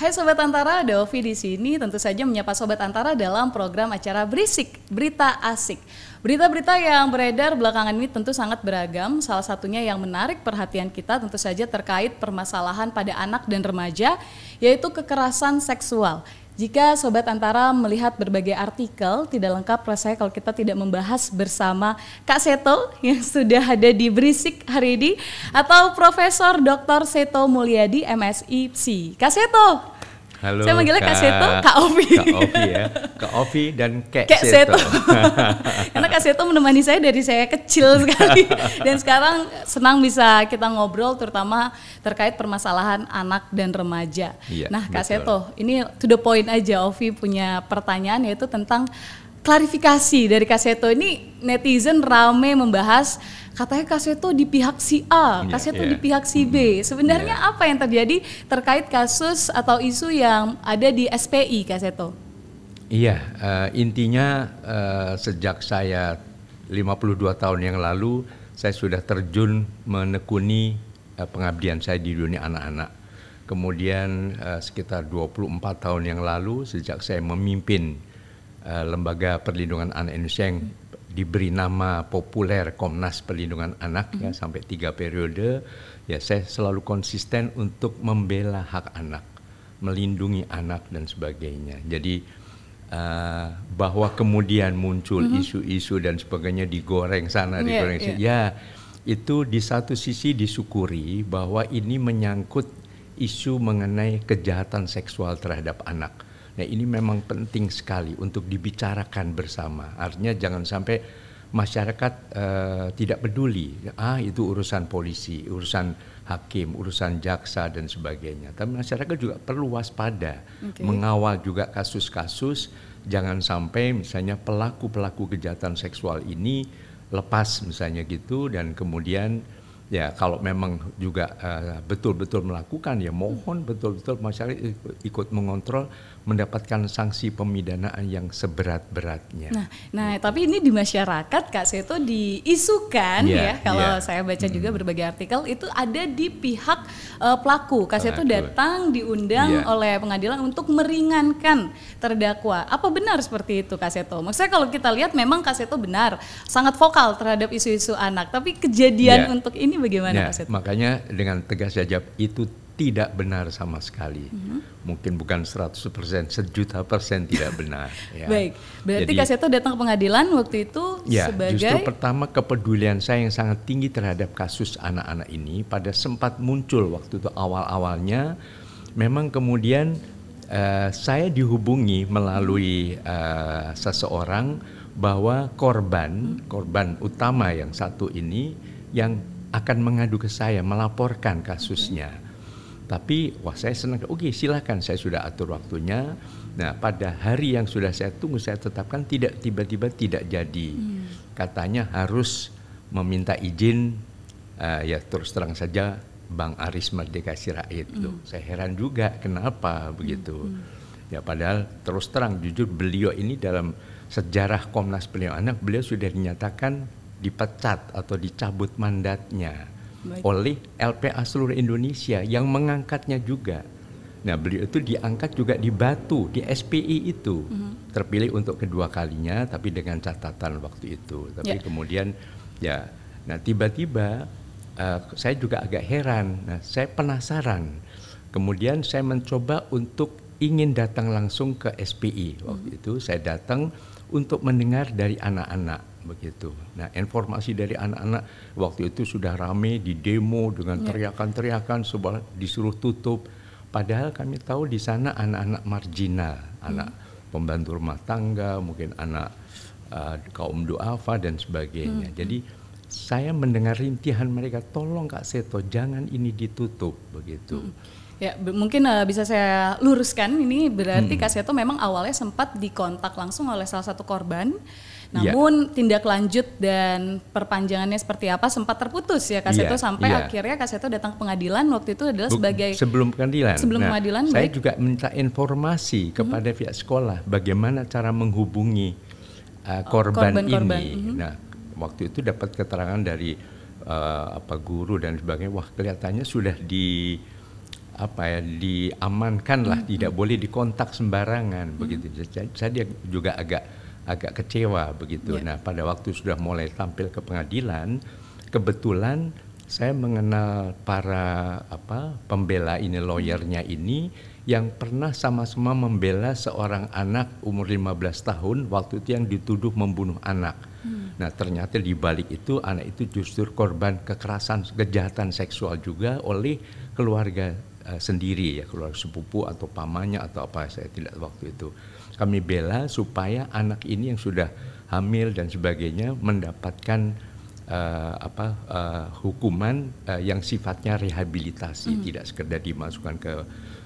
Hai Sobat Antara, ada Ovi di sini. Tentu saja menyapa Sobat Antara dalam program acara Berisik, Berita Asik. Berita-berita yang beredar belakangan ini tentu sangat beragam. Salah satunya yang menarik perhatian kita tentu saja terkait permasalahan pada anak dan remaja, yaitu kekerasan seksual. Jika Sobat Antara melihat berbagai artikel, tidak lengkap rasanya kalau kita tidak membahas bersama Kak Seto yang sudah ada di Berisik hari ini, atau Profesor Dr. Seto Mulyadi, MSI Psi. Kak Seto. Halo, saya manggilnya Kak Seto, Kak Ovi. Kak Ovi ya, Kak Ovi dan Kak Seto. Seto. Karena Kak Seto menemani saya dari saya kecil sekali. Dan sekarang senang bisa kita ngobrol terutama terkait permasalahan anak dan remaja. Iya, nah Kak betul. Seto, ini to the point aja. Ovi punya pertanyaan yaitu tentang klarifikasi dari Kak Seto. Ini netizen rame membahas, katanya Kak Seto di pihak si A, Kak Seto di pihak si B. Sebenarnya apa yang terjadi terkait kasus atau isu yang ada di SPI, Kak Seto? Iya, intinya sejak saya 52 tahun yang lalu, saya sudah terjun menekuni pengabdian saya di dunia anak-anak. Kemudian sekitar 24 tahun yang lalu, sejak saya memimpin Lembaga Perlindungan Anak Indonesia yang diberi nama populer Komnas Perlindungan Anak ya sampai 3 periode, ya saya selalu konsisten untuk membela hak anak, melindungi anak dan sebagainya. Jadi bahwa kemudian muncul isu-isu dan sebagainya digoreng sana, digoreng sini, ya itu di satu sisi disyukuri bahwa ini menyangkut isu mengenai kejahatan seksual terhadap anak. Nah ini memang penting sekali untuk dibicarakan bersama. Artinya jangan sampai masyarakat tidak peduli. Itu urusan polisi, urusan hakim, urusan jaksa dan sebagainya. Tapi masyarakat juga perlu waspada, mengawal juga kasus-kasus. Jangan sampai misalnya pelaku-pelaku kejahatan seksual ini lepas misalnya gitu, dan kemudian ya kalau memang juga betul-betul melakukan, ya mohon betul-betul masyarakat ikut mengontrol, mendapatkan sanksi pemidanaan yang seberat-beratnya. Nah, tapi ini di masyarakat Kak Seto diisukan kalau saya baca juga berbagai artikel itu ada di pihak pelaku. Kak Seto datang diundang oleh pengadilan untuk meringankan terdakwa. Apa benar seperti itu Kak Seto? Maksudnya kalau kita lihat memang Kak Seto benar sangat vokal terhadap isu-isu anak, tapi kejadian untuk ini bagaimana Kak Seto? Makanya dengan tegas saja itu tidak benar sama sekali. Mungkin bukan 100%, 1.000.000% tidak benar. Ya. Baik, berarti Kak Seto datang ke pengadilan waktu itu sebagai... Justru pertama kepedulian saya yang sangat tinggi terhadap kasus anak-anak ini pada sempat muncul waktu itu awal-awalnya. Memang kemudian saya dihubungi melalui seseorang bahwa korban utama yang satu ini yang akan mengadu ke saya, melaporkan kasusnya. Tapi saya senang, oke silakan, saya sudah atur waktunya. Nah pada hari yang sudah saya tunggu, saya tetapkan tiba-tiba tidak jadi. Katanya harus meminta izin, ya terus terang saja Bang Aris Merdeka Sirait. Saya heran juga kenapa begitu. Ya padahal terus terang jujur beliau ini dalam sejarah Komnas Perlindungan Anak, beliau sudah dinyatakan dipecat atau dicabut mandatnya oleh LPA seluruh Indonesia yang mengangkatnya juga. Nah beliau itu diangkat juga di Batu, di SPI itu. Terpilih untuk kedua kalinya tapi dengan catatan waktu itu. Tapi kemudian nah tiba-tiba saya juga agak heran. Nah saya penasaran. Kemudian saya mencoba untuk ingin datang langsung ke SPI. Waktu itu saya datang untuk mendengar dari anak-anak begitu. Nah informasi dari anak-anak waktu itu sudah rame di demo dengan teriakan-teriakan disuruh tutup. Padahal kami tahu di sana anak-anak marginal, anak pembantu rumah tangga, mungkin anak kaum duafa dan sebagainya. Jadi saya mendengar rintihan mereka, tolong Kak Seto jangan ini ditutup begitu. Ya, mungkin bisa saya luruskan, ini berarti Kak Seto memang awalnya sempat dikontak langsung oleh salah satu korban, namun tindak lanjut dan perpanjangannya seperti apa sempat terputus ya Kak Seto, sampai akhirnya Kak Seto datang ke pengadilan waktu itu adalah sebagai sebelum pengadilan. Pengadilan, saya juga minta informasi kepada pihak sekolah bagaimana cara menghubungi korban ini. Nah, waktu itu dapat keterangan dari guru dan sebagainya, wah kelihatannya sudah diamankan lah, tidak boleh dikontak sembarangan begitu. Saya juga agak kecewa begitu. Nah, pada waktu sudah mulai tampil ke pengadilan, kebetulan saya mengenal para pembela ini, lawyernya ini, yang pernah sama-sama membela seorang anak umur 15 tahun waktu itu yang dituduh membunuh anak. Nah, ternyata di balik itu anak itu justru korban kejahatan seksual juga oleh keluarga sendiri ya, keluarga sepupu atau pamannya atau apa, saya tidak waktu itu. Kami bela supaya anak ini yang sudah hamil dan sebagainya mendapatkan hukuman yang sifatnya rehabilitasi, tidak sekedar dimasukkan ke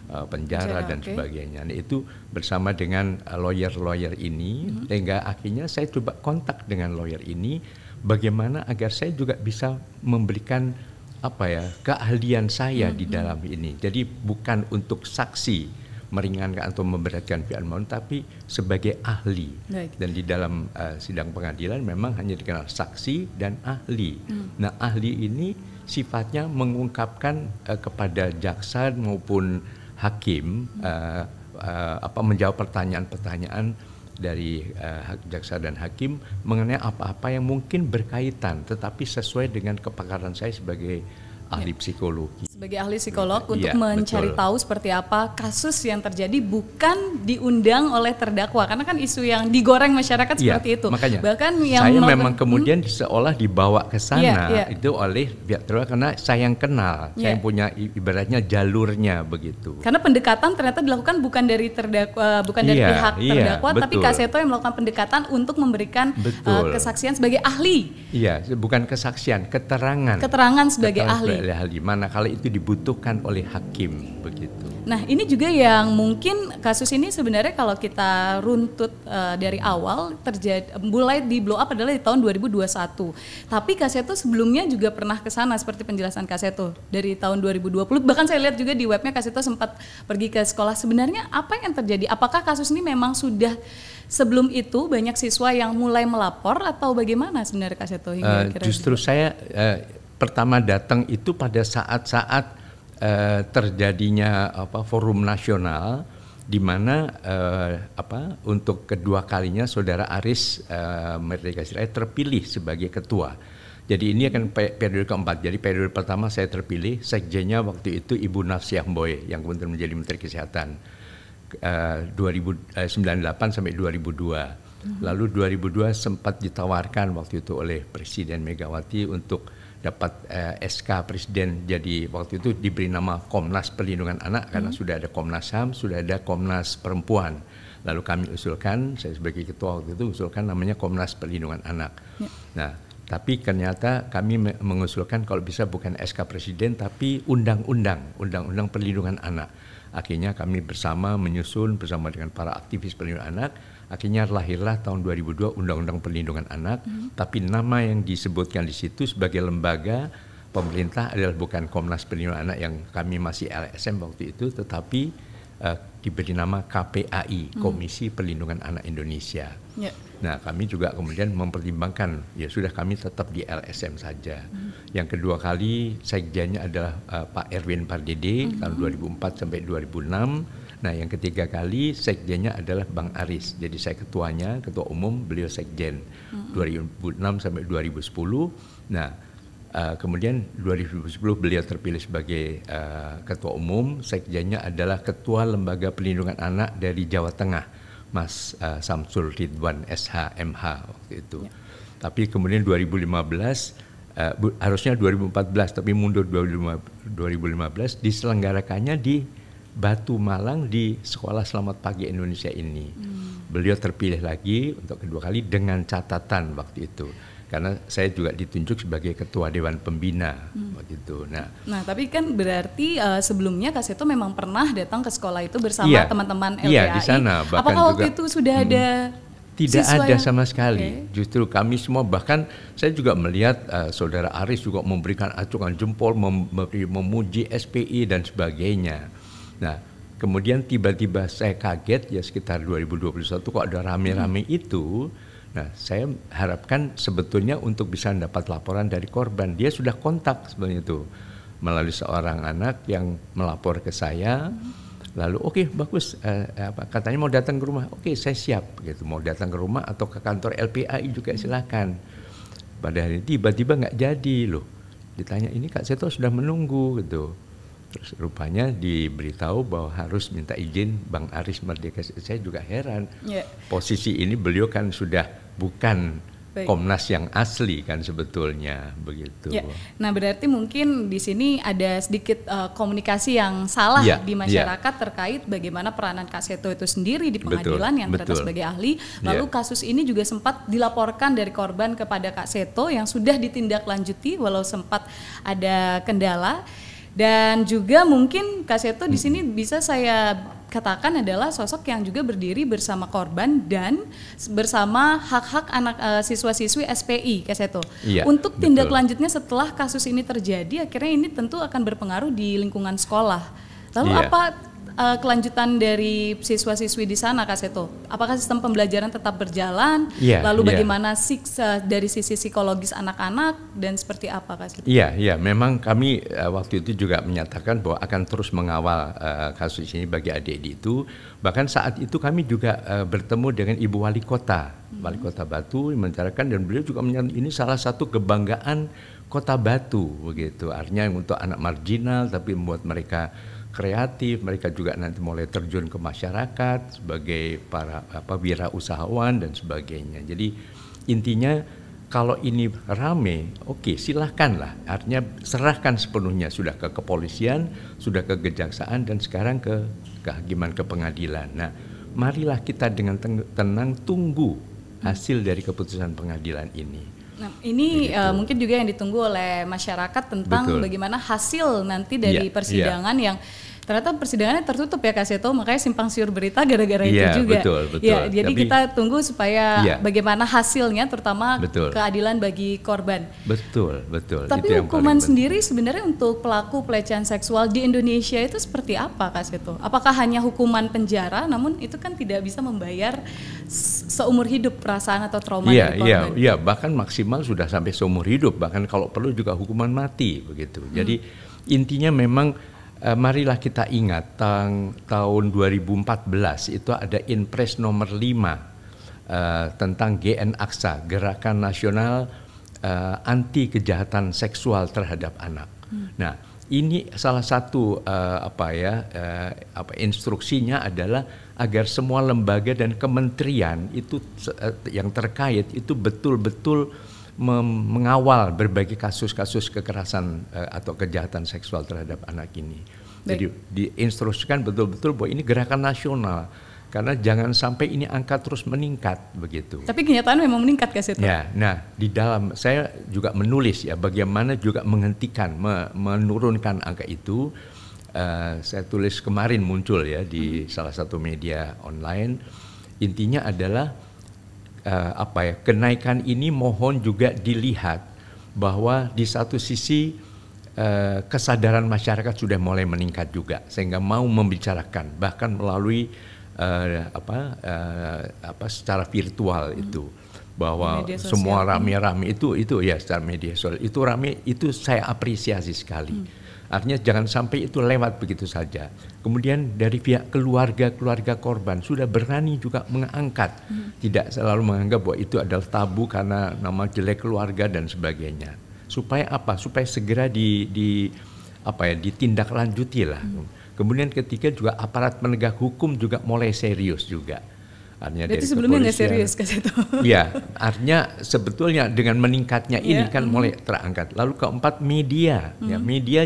penjara dan sebagainya. Nah, itu bersama dengan lawyer ini, sehingga akhirnya saya coba kontak dengan lawyer ini bagaimana agar saya juga bisa memberikan keahlian saya di dalam ini. Jadi bukan untuk saksi meringankan atau memberatkan pihak mohon, tapi sebagai ahli. Dan di dalam sidang pengadilan memang hanya dikenal saksi dan ahli. Nah, ahli ini sifatnya mengungkapkan kepada jaksa maupun hakim menjawab pertanyaan-pertanyaan dari jaksa dan hakim mengenai apa-apa yang mungkin berkaitan tetapi sesuai dengan kepakaran saya sebagai ahli psikologi. Sebagai ahli psikolog untuk mencari tahu seperti apa kasus yang terjadi, bukan diundang oleh terdakwa, karena kan isu yang digoreng masyarakat seperti itu. Makanya bahkan yang saya memang kemudian seolah dibawa ke sana itu oleh pihak terdakwa karena saya yang kenal, saya yang punya ibaratnya jalurnya begitu. Karena pendekatan ternyata dilakukan bukan dari terdakwa, bukan dari pihak terdakwa, tapi Kak Seto yang melakukan pendekatan untuk memberikan kesaksian sebagai ahli. Iya, bukan kesaksian, keterangan. Keterangan sebagai ahli. Mana kalau itu dibutuhkan oleh hakim begitu. Nah, ini juga yang mungkin kasus ini sebenarnya kalau kita runtut dari awal mulai di blow up adalah di tahun 2021. Tapi Kak Seto sebelumnya juga pernah ke sana seperti penjelasan Kak Seto dari tahun 2020. Bahkan saya lihat juga di webnya Kak Seto sempat pergi ke sekolah. Sebenarnya apa yang terjadi? Apakah kasus ini memang sudah sebelum itu banyak siswa yang mulai melapor atau bagaimana sebenarnya Kak Seto hingga akhirnya? Justru saya pertama datang itu pada saat-saat terjadinya forum nasional di mana untuk kedua kalinya Saudara Aris Merdeka Sirait terpilih sebagai ketua. Jadi ini akan periode keempat. Jadi periode pertama saya terpilih, sekjennya waktu itu Ibu Nafsiah Mboe yang kemudian menjadi Menteri Kesehatan 1998 sampai 2002. Lalu 2002 sempat ditawarkan waktu itu oleh Presiden Megawati untuk dapat SK Presiden, jadi waktu itu diberi nama Komnas Perlindungan Anak karena sudah ada Komnas HAM, sudah ada Komnas Perempuan. Lalu kami usulkan, saya sebagai ketua waktu itu usulkan namanya Komnas Perlindungan Anak. Nah, tapi ternyata kami mengusulkan kalau bisa bukan SK Presiden tapi Undang-Undang Perlindungan Anak. Akhirnya kami menyusun bersama dengan para aktivis perlindungan anak. Akhirnya lahirlah tahun 2002 Undang-Undang Perlindungan Anak, tapi nama yang disebutkan di situ sebagai lembaga pemerintah adalah bukan Komnas Perlindungan Anak yang kami masih LSM waktu itu, tetapi diberi nama KPAI, Komisi Perlindungan Anak Indonesia. Nah, kami juga kemudian mempertimbangkan, ya sudah kami tetap di LSM saja. Yang kedua kali sekjennya adalah Pak Erwin Pardede tahun 2004 sampai 2006. Nah, yang ketiga kali sekjennya adalah Bang Aris. Jadi saya ketuanya, ketua umum, beliau sekjen 2006 sampai 2010. Nah, kemudian 2010 beliau terpilih sebagai ketua umum. Sekjennya adalah Ketua Lembaga Perlindungan Anak dari Jawa Tengah, Mas Samsul Ridwan SH MH waktu itu. Tapi kemudian 2015 harusnya 2014 tapi mundur 2015 diselenggarakannya di Batu Malang di Sekolah Selamat Pagi Indonesia ini. Beliau terpilih lagi untuk kedua kali dengan catatan waktu itu. karena saya juga ditunjuk sebagai ketua Dewan Pembina begitu. Nah, tapi kan berarti sebelumnya Kak Seto memang pernah datang ke sekolah itu bersama teman-teman LPAI. Iya, di sana. Apakah waktu itu sudah ada tidak ada sama sekali. Justru kami semua, bahkan saya juga melihat saudara Aris juga memberikan acungan jempol, memuji SPI dan sebagainya. Nah, kemudian tiba-tiba saya kaget ya sekitar 2021 kok ada rame-rame itu. Nah, saya harapkan sebetulnya untuk bisa mendapat laporan dari korban. Dia sudah kontak sebenarnya itu melalui seorang anak yang melapor ke saya. Lalu oke, bagus, katanya mau datang ke rumah. Oke, saya siap gitu. Mau datang ke rumah atau ke kantor LPAI juga silakan. Pada hari tiba-tiba nggak jadi loh. Ditanya ini Kak Seto sudah menunggu gitu. Terus rupanya diberitahu bahwa harus minta izin Bang Aris Merdeka. Saya juga heran. Posisi ini beliau kan sudah bukan Komnas yang asli kan sebetulnya begitu. Nah, berarti mungkin di sini ada sedikit komunikasi yang salah di masyarakat terkait bagaimana peranan Kak Seto itu sendiri di pengadilan yang ternyata sebagai ahli. Lalu kasus ini juga sempat dilaporkan dari korban kepada Kak Seto yang sudah ditindaklanjuti walau sempat ada kendala. Dan juga mungkin Kak Seto di sini bisa saya katakan adalah sosok yang juga berdiri bersama korban dan bersama hak-hak anak siswa-siswi SPI, Kak Seto. Untuk tindak lanjutnya setelah kasus ini terjadi, akhirnya ini tentu akan berpengaruh di lingkungan sekolah. Lalu apa kelanjutan dari siswa-siswi di sana, Kak Seto? Apakah sistem pembelajaran tetap berjalan? Lalu bagaimana dari sisi psikologis anak-anak dan seperti apa, Kak Seto? Iya, memang kami waktu itu juga menyatakan bahwa akan terus mengawal kasus ini bagi adik-adik itu. Bahkan saat itu kami juga bertemu dengan Ibu Wali Kota Batu membicarakan, dan beliau juga menyatakan ini salah satu kebanggaan Kota Batu begitu. Artinya untuk anak marginal tapi membuat mereka kreatif, mereka juga nanti mulai terjun ke masyarakat sebagai para wirausahawan dan sebagainya. Jadi intinya kalau ini rame, oke, silahkanlah. Artinya serahkan sepenuhnya sudah ke kepolisian, sudah ke kejaksaan, dan sekarang ke kehakiman, ke pengadilan. Nah, marilah kita dengan tenang tunggu hasil dari keputusan pengadilan ini. Nah, ini mungkin juga yang ditunggu oleh masyarakat tentang bagaimana hasil nanti dari persidangan yang ternyata persidangannya tertutup ya Kak Seto, makanya simpang siur berita gara-gara itu juga. Betul. Jadi kita tunggu supaya bagaimana hasilnya, terutama keadilan bagi korban. Betul. Tapi itu hukuman sendiri sebenarnya untuk pelaku pelecehan seksual di Indonesia itu seperti apa, Kak Seto? Apakah hanya hukuman penjara, namun itu kan tidak bisa membayar seumur hidup perasaan atau trauma dari korban? Iya, bahkan maksimal sudah sampai seumur hidup, bahkan kalau perlu juga hukuman mati begitu. Jadi intinya memang marilah kita ingat tahun 2014 itu ada Inpres nomor 5 tentang GN Aksa, Gerakan Nasional Anti Kejahatan Seksual Terhadap Anak. Nah, ini salah satu instruksinya adalah agar semua lembaga dan kementerian itu yang terkait itu betul-betul mengawal berbagai kasus-kasus kekerasan atau kejahatan seksual terhadap anak ini. Jadi diinstruksikan betul-betul bahwa ini gerakan nasional, karena jangan sampai ini angka terus meningkat begitu. Tapi kenyataan memang meningkat, Kak Seto. Nah di dalam saya juga menulis bagaimana juga menghentikan, menurunkan angka itu. Saya tulis kemarin muncul di salah satu media online. Intinya adalah kenaikan ini mohon juga dilihat bahwa di satu sisi kesadaran masyarakat sudah mulai meningkat juga, sehingga mau membicarakan bahkan melalui secara virtual itu, bahwa semua rame-rame itu secara media sosial itu rame, itu saya apresiasi sekali. Artinya jangan sampai itu lewat begitu saja. Kemudian dari pihak keluarga korban sudah berani juga mengangkat, tidak selalu menganggap bahwa itu adalah tabu karena nama jelek keluarga dan sebagainya. Supaya supaya segera ditindaklanjuti lah. Kemudian ketiga juga aparat penegak hukum juga mulai serius juga. Artinya berarti sebelumnya nggak serius Kak Seto? Iya, artinya sebetulnya dengan meningkatnya ini kan mulai terangkat. Lalu keempat, media, media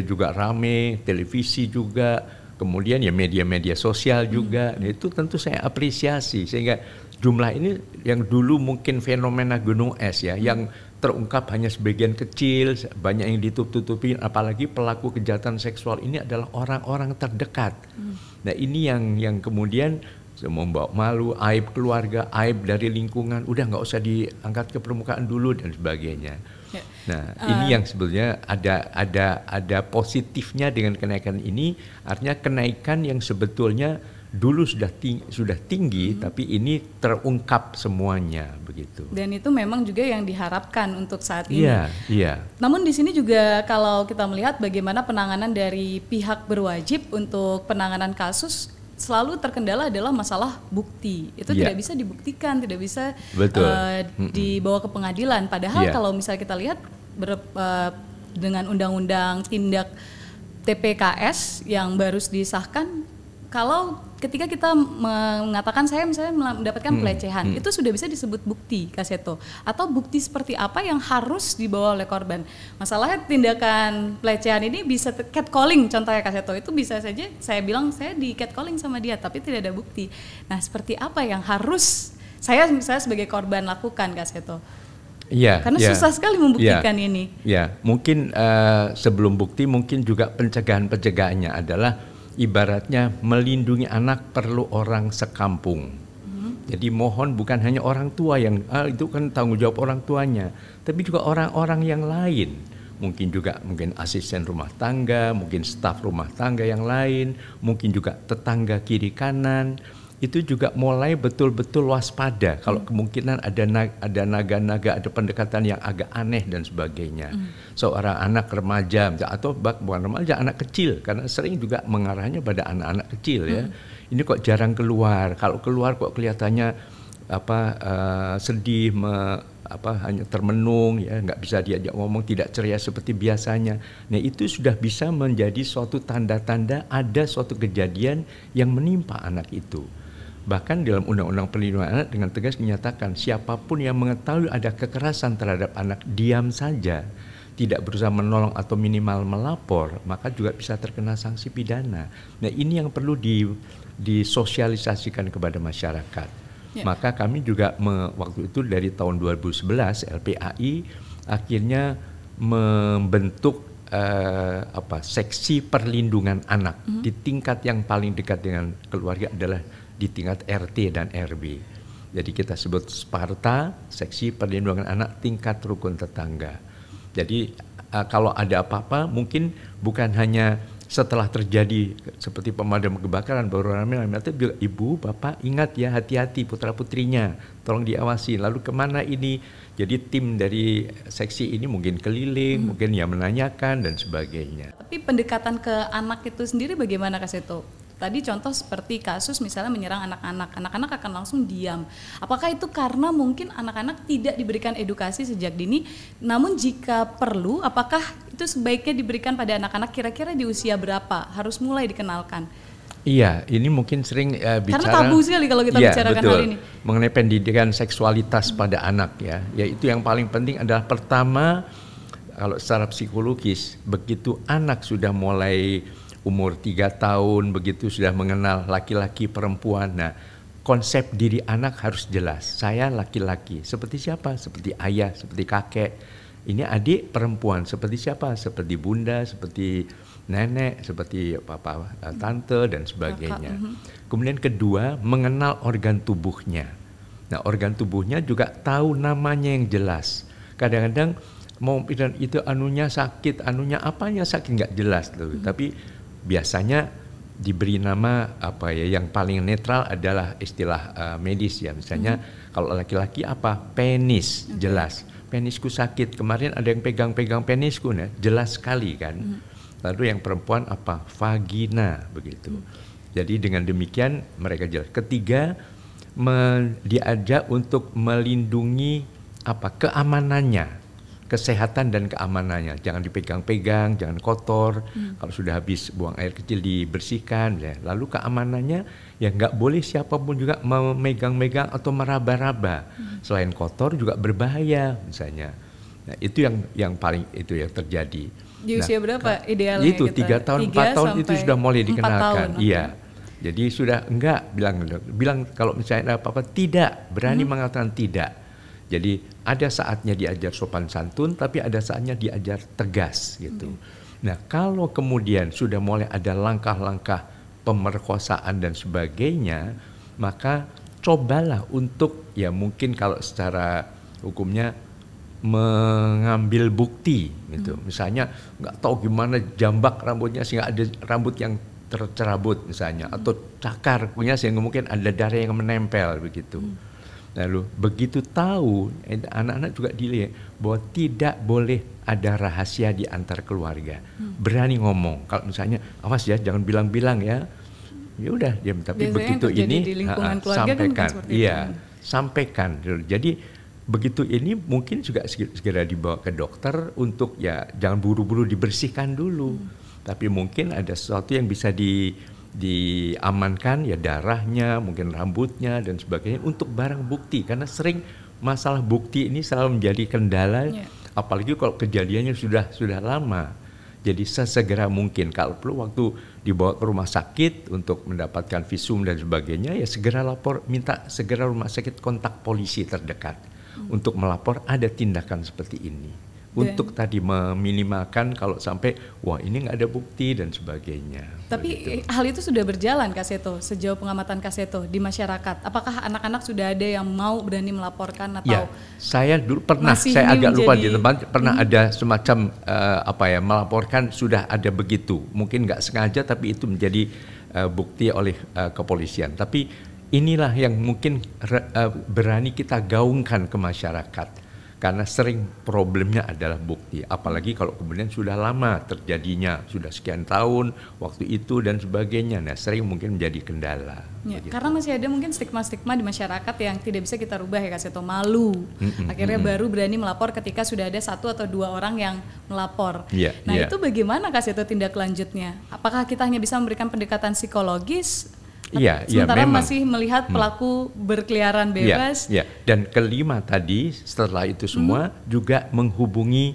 juga rame, televisi juga, kemudian media-media sosial juga. Itu tentu saya apresiasi, sehingga jumlah ini yang dulu mungkin fenomena gunung es ya, yang terungkap hanya sebagian kecil, banyak yang ditutup-tutupin, apalagi pelaku kejahatan seksual ini adalah orang-orang terdekat. Nah ini yang kemudian membawa malu, aib keluarga, aib dari lingkungan, udah nggak usah diangkat ke permukaan dulu dan sebagainya. Ya. Nah ini yang sebetulnya ada positifnya dengan kenaikan ini, artinya kenaikan yang sebetulnya dulu sudah tinggi, tapi ini terungkap semuanya begitu. Dan itu memang juga yang diharapkan untuk saat ini. Iya. Namun di sini juga kalau kita melihat bagaimana penanganan dari pihak berwajib untuk penanganan kasus, selalu terkendala adalah masalah bukti. Itu tidak bisa dibuktikan, tidak bisa dibawa ke pengadilan. Padahal kalau misalnya kita lihat dengan undang-undang tindak TPKS yang baru disahkan, kalau ketika kita mengatakan saya misalnya mendapatkan pelecehan, itu sudah bisa disebut bukti, Kak Seto. Atau bukti seperti apa yang harus dibawa oleh korban. Masalahnya tindakan pelecehan ini bisa catcalling, contohnya Kak Seto, itu bisa saja saya bilang saya di catcalling sama dia, tapi tidak ada bukti. Nah seperti apa yang harus saya misalnya sebagai korban lakukan, Kak Seto? Iya, karena susah sekali membuktikan ini. Ya, mungkin sebelum bukti mungkin juga pencegahannya adalah ibaratnya melindungi anak perlu orang sekampung. Jadi mohon bukan hanya orang tua yang itu kan tanggung jawab orang tuanya, tapi juga orang-orang yang lain. Mungkin asisten rumah tangga, mungkin staf rumah tangga yang lain, mungkin juga tetangga kiri kanan. Itu juga mulai betul-betul waspada kalau kemungkinan ada naga-naga, ada pendekatan yang agak aneh dan sebagainya. Seorang anak remaja atau bukan remaja, anak kecil, karena sering juga mengarahnya pada anak-anak kecil ya. Ini kok jarang keluar, kalau keluar kok kelihatannya sedih, hanya termenung ya, nggak bisa diajak ngomong, tidak ceria seperti biasanya. Nah itu sudah bisa menjadi suatu tanda-tanda ada suatu kejadian yang menimpa anak itu. Bahkan dalam Undang-Undang Perlindungan Anak dengan tegas menyatakan siapapun yang mengetahui ada kekerasan terhadap anak diam saja, tidak berusaha menolong atau minimal melapor, maka juga bisa terkena sanksi pidana. Nah ini yang perlu disosialisasikan kepada masyarakat. Maka kami juga waktu itu dari tahun 2011 LPAI akhirnya membentuk seksi perlindungan anak di tingkat yang paling dekat dengan keluarga adalah di tingkat RT dan RW. Jadi kita sebut Sparta, seksi perlindungan anak tingkat rukun tetangga. Jadi kalau ada apa-apa mungkin bukan hanya setelah terjadi seperti pemadam kebakaran baru ramai, tapi ibu, bapak ingat ya, hati-hati putra-putrinya, tolong diawasi. Lalu kemana ini? Jadi tim dari seksi ini mungkin keliling, mungkin ya menanyakan dan sebagainya. Tapi pendekatan ke anak itu sendiri bagaimana Kak Seto? Tadi contoh seperti kasus misalnya menyerang anak-anak, anak-anak akan langsung diam. Apakah itu karena mungkin anak-anak tidak diberikan edukasi sejak dini? Namun jika perlu, apakah itu sebaiknya diberikan pada anak-anak kira-kira di usia berapa? Harus mulai dikenalkan. Iya, ini mungkin sering bicara. Karena tabu sekali kalau kita bicarakan hal ini. Mengenai pendidikan seksualitas pada anak ya. Ya itu yang paling penting adalah pertama, kalau secara psikologis, begitu anak sudah mulai umur 3 tahun begitu sudah mengenal laki-laki perempuan. Nah, konsep diri anak harus jelas. Saya laki-laki. Seperti siapa? Seperti ayah, seperti kakek. Ini adik perempuan. Seperti siapa? Seperti bunda, seperti nenek, seperti papa, tante dan sebagainya. Kemudian kedua, mengenal organ tubuhnya. Nah, organ tubuhnya juga tahu namanya yang jelas. Kadang-kadang mau itu anunya sakit, anunya apanya sakit nggak jelas tuh. Tapi biasanya diberi nama yang paling netral adalah istilah medis ya, misalnya kalau laki-laki penis, jelas penisku sakit, kemarin ada yang pegang-pegang penisku, nah jelas sekali kan. Lalu yang perempuan vagina begitu. Jadi dengan demikian mereka jelas. Ketiga, diajak untuk melindungi keamanannya, kesehatan dan keamanannya, jangan dipegang-pegang, jangan kotor. Kalau sudah habis buang air kecil dibersihkan. Ya. Lalu keamanannya ya nggak boleh siapapun juga memegang-megang atau meraba-raba. Selain kotor juga berbahaya misalnya. Nah itu yang paling itu yang terjadi. Di usia berapa idealnya? Itu 3 tahun, 4 tahun itu sudah mulai dikenalkan. Iya. Jadi sudah enggak, bilang kalau misalnya ada apa-apa tidak, berani mengatakan tidak. Jadi ada saatnya diajar sopan santun, tapi ada saatnya diajar tegas gitu. Nah kalau kemudian sudah mulai ada langkah-langkah pemerkosaan dan sebagainya, maka cobalah untuk ya mungkin kalau secara hukumnya mengambil bukti gitu. Misalnya nggak tahu gimana jambak rambutnya sehingga ada rambut yang tercerabut misalnya, atau cakar punya sehingga mungkin ada darah yang menempel begitu. Lalu begitu tahu, anak-anak juga dilihat bahwa tidak boleh ada rahasia di antar keluarga. Berani ngomong. Kalau misalnya awas ya jangan bilang-bilang ya. Ya udah diam, tapi biasanya begitu ini sampaikan. Kan Iya, sampaikan. Jadi begitu ini mungkin juga segera dibawa ke dokter untuk ya jangan buru-buru dibersihkan dulu. Tapi mungkin ada sesuatu yang bisa diamankan ya, darahnya, mungkin rambutnya dan sebagainya untuk barang bukti, karena sering masalah bukti ini selalu menjadi kendala, apalagi kalau kejadiannya sudah lama. Jadi sesegera mungkin kalau perlu waktu dibawa ke rumah sakit untuk mendapatkan visum dan sebagainya ya segera lapor, minta segera rumah sakit kontak polisi terdekat untuk melapor ada tindakan seperti ini. Untuk tadi meminimalkan kalau sampai wah ini nggak ada bukti dan sebagainya. Tapi begitu. Hal itu sudah berjalan Kak Seto, sejauh pengamatan Kak Seto di masyarakat. Apakah anak-anak sudah ada yang mau berani melaporkan atau? Ya, saya dulu pernah, saya agak lupa di tempat pernah ada semacam melaporkan sudah ada begitu. Mungkin nggak sengaja tapi itu menjadi bukti oleh kepolisian. Tapi inilah yang mungkin berani kita gaungkan ke masyarakat. Karena sering problemnya adalah bukti, apalagi kalau kemudian sudah lama terjadinya, sudah sekian tahun waktu itu dan sebagainya, nah sering mungkin menjadi kendala. Ya, karena masih ada mungkin stigma-stigma di masyarakat yang tidak bisa kita rubah ya Kak Seto, malu. Akhirnya baru berani melapor ketika sudah ada 1 atau 2 orang yang melapor. Nah itu bagaimana Kak Seto tindak lanjutnya? Apakah kita hanya bisa memberikan pendekatan psikologis? Sementara masih melihat pelaku berkeliaran bebas. Dan kelima tadi setelah itu semua juga menghubungi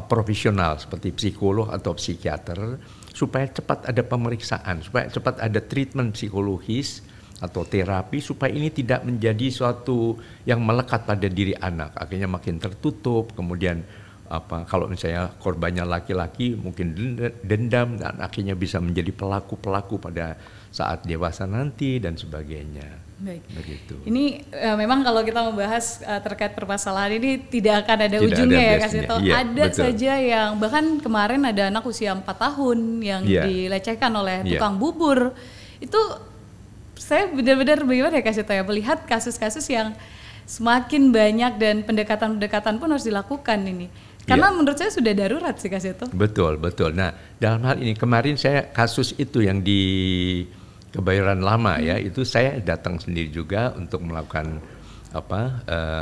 profesional seperti psikolog atau psikiater supaya cepat ada pemeriksaan, supaya cepat ada treatment psikologis atau terapi supaya ini tidak menjadi suatu yang melekat pada diri anak, akhirnya makin tertutup, kemudian kalau misalnya korbannya laki-laki mungkin dendam dan akhirnya bisa menjadi pelaku-pelaku pada saat dewasa nanti dan sebagainya. Baik. Begitu. Ini memang kalau kita membahas terkait permasalahan ini tidak akan ada ujungnya ya Kak Seto. Ada betul. Saja yang bahkan kemarin ada anak usia 4 tahun yang dilecehkan oleh tukang bubur. Itu saya benar-benar bagaimana ya Kak Seto ya, melihat kasus-kasus yang semakin banyak dan pendekatan-pendekatan pun harus dilakukan ini. Karena menurut saya sudah darurat sih Kak Seto. Betul. Nah dalam hal ini kemarin saya kasus itu yang di Kebayoran Lama ya, itu saya datang sendiri juga untuk melakukan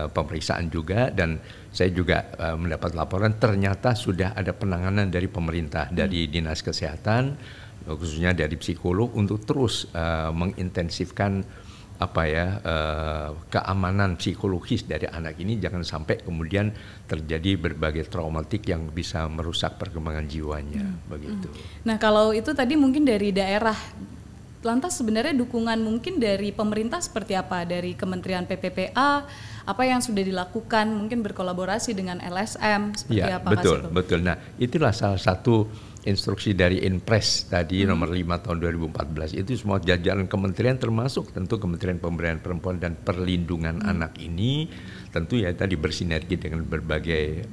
pemeriksaan juga, dan saya juga mendapat laporan ternyata sudah ada penanganan dari pemerintah, dari Dinas Kesehatan, khususnya dari psikolog untuk terus mengintensifkan keamanan psikologis dari anak ini, jangan sampai kemudian terjadi berbagai traumatik yang bisa merusak perkembangan jiwanya begitu. Nah kalau itu tadi mungkin dari daerah, lantas sebenarnya dukungan mungkin dari pemerintah seperti apa, dari Kementerian PPPA, apa yang sudah dilakukan, mungkin berkolaborasi dengan LSM seperti apa? Betul. Nah itulah salah satu instruksi dari Inpres tadi nomor 5 tahun 2014, itu semua jajaran kementerian termasuk tentu Kementerian Pemberdayaan Perempuan dan Perlindungan Anak ini tentu ya tadi bersinergi dengan berbagai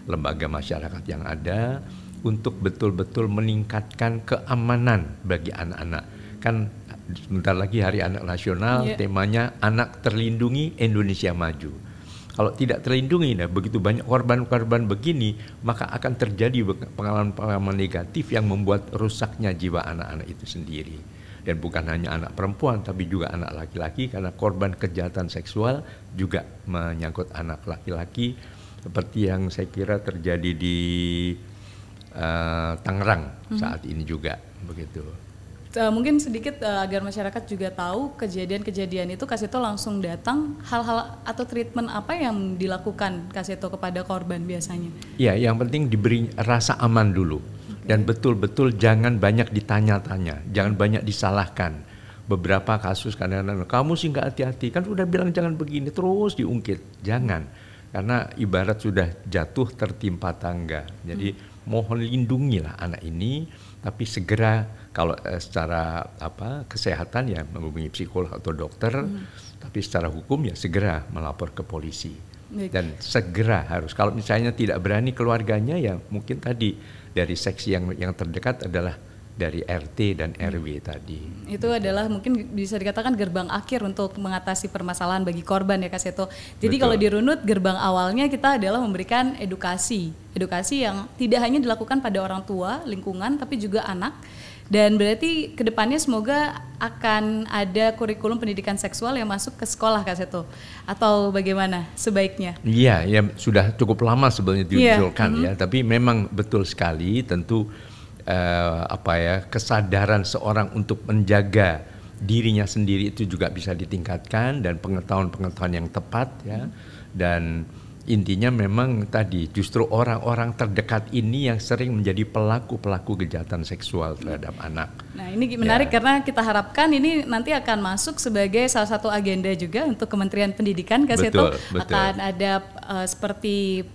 lembaga masyarakat yang ada untuk betul-betul meningkatkan keamanan bagi anak-anak. Kan sebentar lagi Hari Anak Nasional, temanya Anak Terlindungi Indonesia Maju. Kalau tidak terlindungi, nah begitu banyak korban-korban begini, maka akan terjadi pengalaman-pengalaman negatif yang membuat rusaknya jiwa anak-anak itu sendiri. Dan bukan hanya anak perempuan, tapi juga anak laki-laki, karena korban kejahatan seksual juga menyangkut anak laki-laki, seperti yang saya kira terjadi di Tangerang saat ini juga begitu. Mungkin sedikit agar masyarakat juga tahu kejadian-kejadian itu Kak Seto langsung datang, hal-hal atau treatment apa yang dilakukan Kak Seto kepada korban biasanya? Ya, yang penting diberi rasa aman dulu. Dan betul-betul jangan banyak ditanya-tanya, jangan banyak disalahkan. Beberapa kasus kadang-kadang, kamu sih nggak hati-hati, kan udah bilang jangan begini, terus diungkit. Jangan, karena ibarat sudah jatuh tertimpa tangga. Jadi mohon lindungilah anak ini, tapi segera kalau secara kesehatan ya menghubungi psikolog atau dokter, tapi secara hukum ya segera melapor ke polisi. Dan segera harus, kalau misalnya tidak berani keluarganya ya mungkin tadi dari seksi yang terdekat adalah dari RT dan RW tadi. Itu adalah mungkin bisa dikatakan gerbang akhir untuk mengatasi permasalahan bagi korban ya Kak Seto. Jadi kalau dirunut, gerbang awalnya kita adalah memberikan edukasi yang tidak hanya dilakukan pada orang tua, lingkungan, tapi juga anak. Dan berarti kedepannya semoga akan ada kurikulum pendidikan seksual yang masuk ke sekolah Kak Seto, atau bagaimana sebaiknya? Iya, ya sudah cukup lama sebenarnya diusulkan ya, tapi memang betul sekali tentu kesadaran seorang untuk menjaga dirinya sendiri itu juga bisa ditingkatkan, dan pengetahuan-pengetahuan yang tepat ya. Dan intinya memang tadi justru orang-orang terdekat ini yang sering menjadi pelaku kejahatan seksual terhadap anak. Nah ini menarik karena kita harapkan ini nanti akan masuk sebagai salah satu agenda juga untuk Kementerian Pendidikan Kak Seto. Akan ada seperti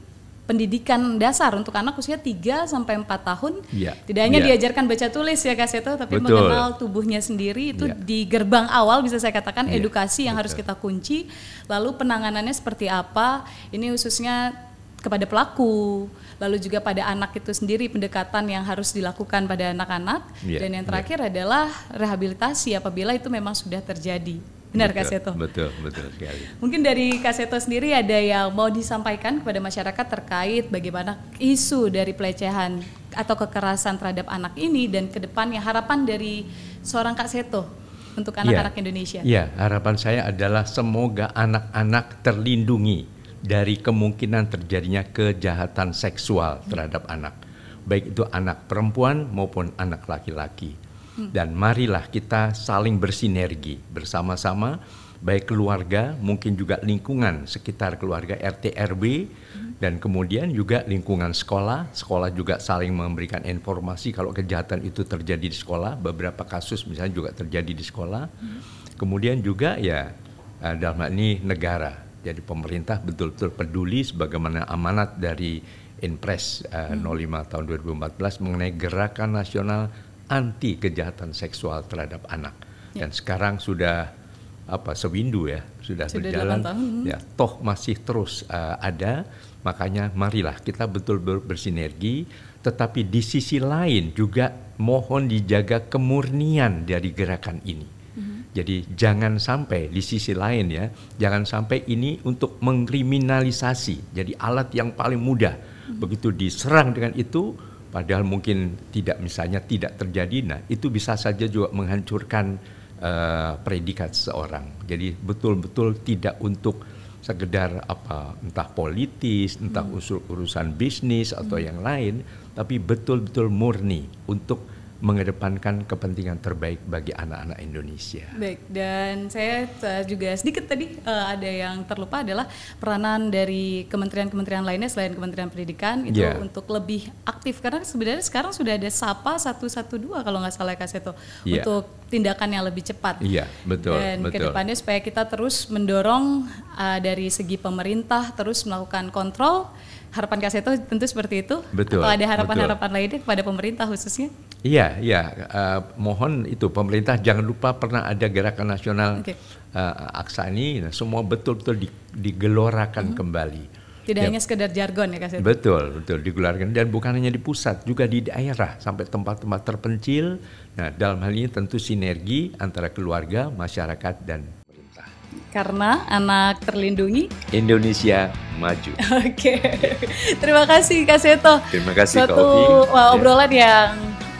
pendidikan dasar untuk anak usia 3-4 tahun. Tidak hanya diajarkan baca tulis ya Kak Seto, tapi mengenal tubuhnya sendiri. Itu di gerbang awal bisa saya katakan edukasi yang harus kita kunci. Lalu penanganannya seperti apa, ini khususnya kepada pelaku, lalu juga pada anak itu sendiri, pendekatan yang harus dilakukan pada anak-anak. Dan yang terakhir adalah rehabilitasi apabila itu memang sudah terjadi. Benar Kak Seto? Betul sekali. Mungkin dari Kak Seto sendiri ada yang mau disampaikan kepada masyarakat terkait bagaimana isu dari pelecehan atau kekerasan terhadap anak ini, dan ke depannya harapan dari seorang Kak Seto untuk anak-anak Indonesia? Iya, harapan saya adalah semoga anak-anak terlindungi dari kemungkinan terjadinya kejahatan seksual terhadap anak, baik itu anak perempuan maupun anak laki-laki. Dan marilah kita saling bersinergi bersama-sama, baik keluarga, mungkin juga lingkungan sekitar keluarga, RT RW, dan kemudian juga lingkungan sekolah juga saling memberikan informasi kalau kejahatan itu terjadi di sekolah. Beberapa kasus misalnya juga terjadi di sekolah. Kemudian juga ya dalam hal ini negara, jadi pemerintah betul-betul peduli sebagaimana amanat dari Inpres 05 tahun 2014 mengenai gerakan nasional anti kejahatan seksual terhadap anak. Dan sekarang sudah sewindu ya, sudah berjalan ya, toh masih terus ada. Makanya marilah kita betul bersinergi, tetapi di sisi lain juga mohon dijaga kemurnian dari gerakan ini. Jadi jangan sampai di sisi lain ya, jangan sampai ini untuk mengkriminalisasi. Jadi alat yang paling mudah, begitu diserang dengan itu, padahal mungkin tidak terjadi, nah itu bisa saja juga menghancurkan predikat seseorang. Jadi betul-betul tidak untuk sekedar entah politis, entah urusan bisnis atau yang lain, tapi betul-betul murni untuk mengedepankan kepentingan terbaik bagi anak-anak Indonesia. Baik, dan saya juga sedikit tadi ada yang terlupa adalah peranan dari kementerian-kementerian lainnya selain Kementerian Pendidikan itu untuk lebih aktif, karena sebenarnya sekarang sudah ada SAPA 112 kalau nggak salah Kak Seto, untuk tindakan yang lebih cepat. Betul. Dan kedepannya supaya kita terus mendorong dari segi pemerintah terus melakukan kontrol. Harapan Kak Seto tentu seperti itu. Betul. Atau ada harapan-harapan lainnya kepada pemerintah khususnya? Mohon itu pemerintah jangan lupa pernah ada gerakan nasional Aksa ini, semua betul-betul digelorakan kembali. Tidak hanya sekedar jargon ya Kak Seto? Betul digelarkan, dan bukan hanya di pusat, juga di daerah sampai tempat-tempat terpencil. Nah dalam hal ini tentu sinergi antara keluarga, masyarakat, dan pemerintah. Karena anak terlindungi, Indonesia maju. Terima kasih Kak Seto. Terima kasih Kak Ovi. Obrolan yang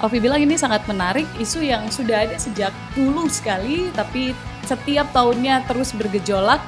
Ovi bilang ini sangat menarik, isu yang sudah ada sejak dulu sekali, tapi setiap tahunnya terus bergejolak.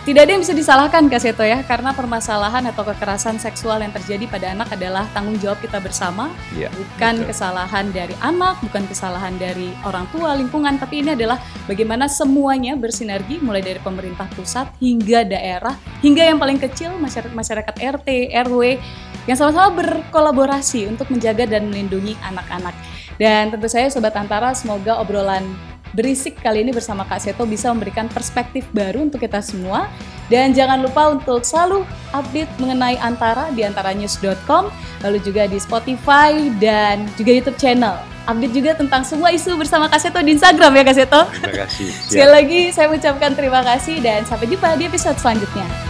Tidak ada yang bisa disalahkan Kak Seto ya, karena permasalahan atau kekerasan seksual yang terjadi pada anak adalah tanggung jawab kita bersama, bukan kesalahan dari anak, bukan kesalahan dari orang tua, lingkungan, tapi ini adalah bagaimana semuanya bersinergi, mulai dari pemerintah pusat hingga daerah, hingga yang paling kecil masyarakat RT, RW, yang sama-sama berkolaborasi untuk menjaga dan melindungi anak-anak. Dan tentu saja Sobat Antara, semoga obrolan berisik kali ini bersama Kak Seto bisa memberikan perspektif baru untuk kita semua. Dan jangan lupa untuk selalu update mengenai Antara di antaranews.com, lalu juga di Spotify dan juga YouTube channel. Update juga tentang semua isu bersama Kak Seto di Instagram ya Kak Seto. Terima kasih. Sekali lagi saya ucapkan terima kasih dan sampai jumpa di episode selanjutnya.